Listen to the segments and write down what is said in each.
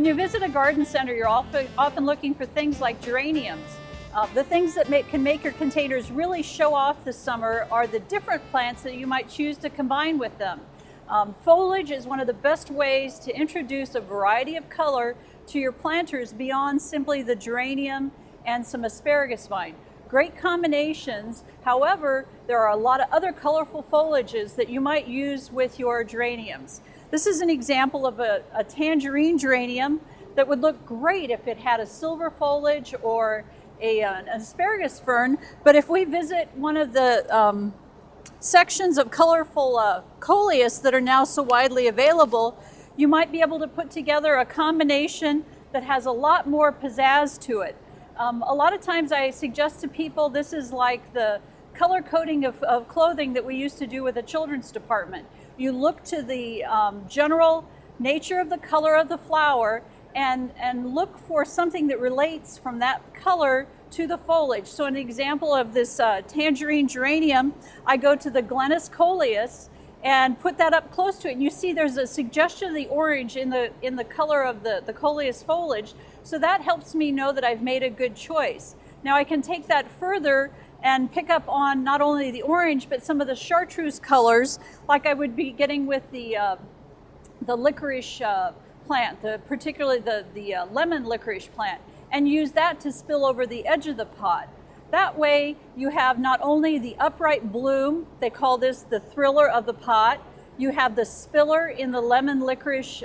When you visit a garden center, you're often looking for things like geraniums. The things that can make your containers really show off this summer are the different plants that you might choose to combine with them. Foliage is one of the best ways to introduce a variety of color to your planters beyond simply the geranium and some asparagus vine. Great combinations. However, there are a lot of other colorful foliages that you might use with your geraniums. This is an example of a tangerine geranium that would look great if it had a silver foliage or an asparagus fern. But if we visit one of the sections of colorful coleus that are now so widely available, you might be able to put together a combination that has a lot more pizzazz to it. A lot of times I suggest to people this is like the color coding of clothing that we used to do with the children's department. You look to the general nature of the color of the flower and look for something that relates from that color to the foliage. So an example of this tangerine geranium, I go to the Glennis coleus and put that up close to it, and you see there's a suggestion of the orange in the color of the coleus foliage. So that helps me know that I've made a good choice. Now I can take that further and pick up on not only the orange, but some of the chartreuse colors, like I would be getting with the licorice plant, particularly the lemon licorice plant, and use that to spill over the edge of the pot. That way you have not only the upright bloom, they call this the thriller of the pot, you have the spiller in the lemon licorice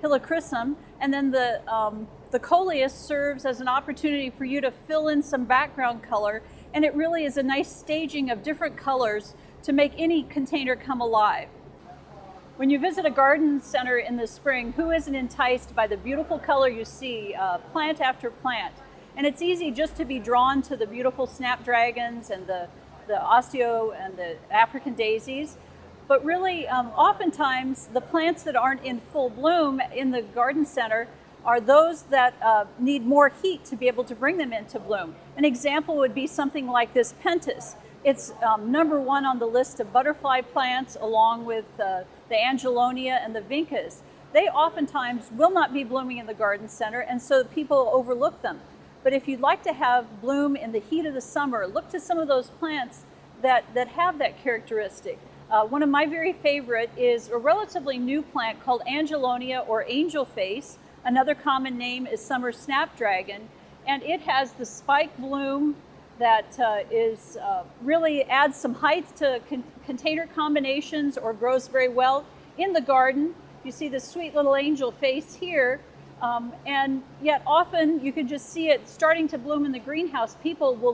helichrysum, and then the coleus serves as an opportunity for you to fill in some background color, and it really is a nice staging of different colors to make any container come alive. When you visit a garden center in the spring, who isn't enticed by the beautiful color you see plant after plant? And it's easy just to be drawn to the beautiful snapdragons and the osteo and the African daisies. But really, oftentimes, the plants that aren't in full bloom in the garden center are those that need more heat to be able to bring them into bloom. An example would be something like this pentas. It's number one on the list of butterfly plants, along with the angelonia and the vincas. They oftentimes will not be blooming in the garden center, and so people overlook them. But if you'd like to have bloom in the heat of the summer, look to some of those plants that have that characteristic. One of my very favorite is a relatively new plant called angelonia or angel face. Another common name is summer snapdragon, and it has the spike bloom that really adds some height to container combinations or grows very well in the garden. You see the sweet little angel face here, and yet often you can just see it starting to bloom in the greenhouse. People will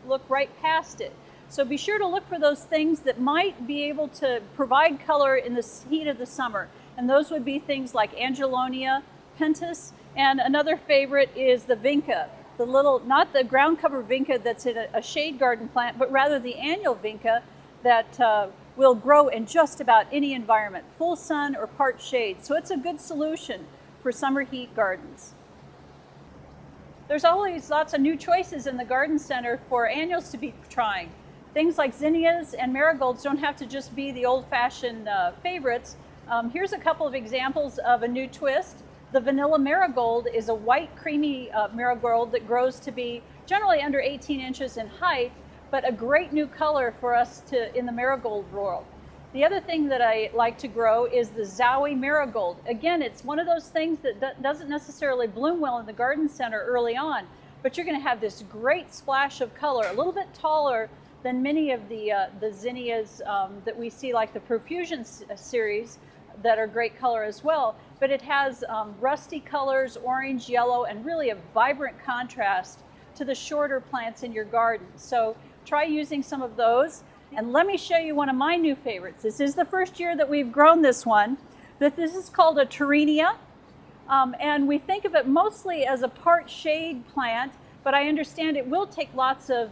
look right past it. So be sure to look for those things that might be able to provide color in the heat of the summer, and those would be things like angelonia, pentas, and another favorite is the vinca. The little, not the ground cover vinca that's in a shade garden plant, but rather the annual vinca that will grow in just about any environment, full sun or part shade. So it's a good solution for summer heat gardens. There's always lots of new choices in the garden center for annuals to be trying. Things like zinnias and marigolds don't have to just be the old-fashioned favorites. Here's a couple of examples of a new twist. The vanilla marigold is a white, creamy marigold that grows to be generally under 18 inches in height, but a great new color for us in the marigold world. The other thing that I like to grow is the Zowie marigold. Again, it's one of those things that doesn't necessarily bloom well in the garden center early on, but you're going to have this great splash of color, a little bit taller than many of the zinnias that we see, like the Profusion series, that are great color as well. But it has rusty colors, orange, yellow, and really a vibrant contrast to the shorter plants in your garden. So try using some of those. And let me show you one of my new favorites. This is the first year that we've grown this one. This is called a Terenia. And we think of it mostly as a part shade plant, but I understand it will take lots of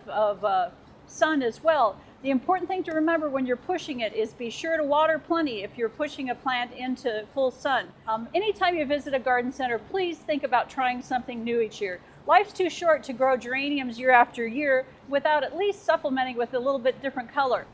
sun as well. The important thing to remember when you're pushing it is be sure to water plenty if you're pushing a plant into full sun. Anytime you visit a garden center, please think about trying something new each year. Life's too short to grow geraniums year after year without at least supplementing with a little bit different color.